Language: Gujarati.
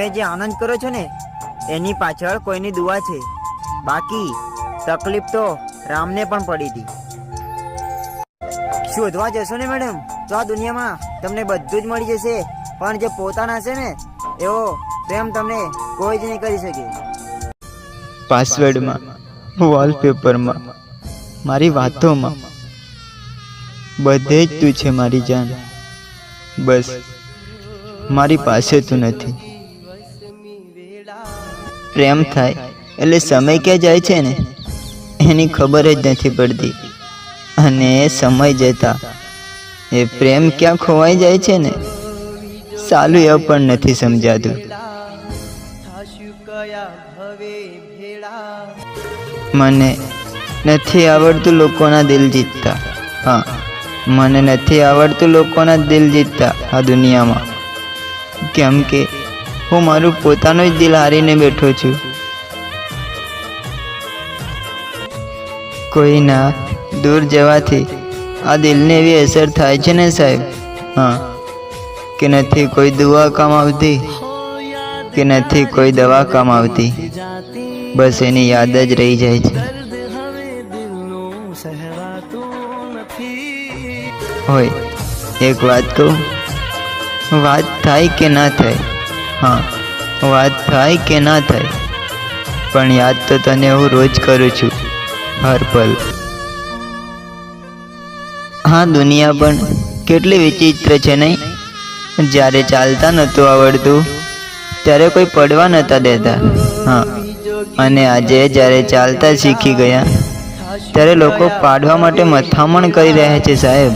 તમે જે આનંદ કરો છો ને એની પાછળ કોઈની દુઆ છે. બાકી તકલીફ તો રામને પણ પડી હતી. શોધવા જશો ને મેડમ તો આ દુનિયામાં તમને બધું જ મળી જશે, પણ જે પોતાના હશે ને એવો પ્રેમ તમને કોઈ જ નહીં કરી શકે. પાસવર્ડમાં, વોલપેપરમાં, મારી વાતોમાં બધે જ તું છે મારી જાન. બસ મારી પાસે તું નથી. પ્રેમ થાય એટલે સમય ક્યાં જાય છે ને એની ખબર જ નથી પડતી, અને સમય જતા એ પ્રેમ ક્યાં ખોવાઈ જાય છે ને સાલું એ પણ નથી સમજાતું. મને નથી આવડતું લોકોના દિલ જીતતા. હા, મને નથી આવડતું લોકોના દિલ જીતતા આ દુનિયામાં, કેમ કે હું મારું પોતાનું જ દિલ હારીને બેઠો છું. કોઈના દૂર જવાથી આ દિલને એવી અસર થાય છે ને સાહેબ, હા, કે નથી કોઈ દુઆ કામ આવતી કે નથી કોઈ દવા કામ આવતી, બસ એની યાદ જ રહી જાય છે. હોય એક વાત કહું, વાત થાય કે ના થાય, હા વાત થાય કે ના થાય, પણ યાદ તો તને હું રોજ કરું છું, હર પલ. હા, દુનિયા પણ કેટલી વિચિત્ર છે નહીં. જ્યારે ચાલતા નહોતું આવડતું ત્યારે કોઈ પડવા નહોતા દેતા, હા, અને આજે જ્યારે ચાલતા શીખી ગયા ત્યારે લોકો પાડવા માટે મથામણ કરી રહ્યા છે સાહેબ.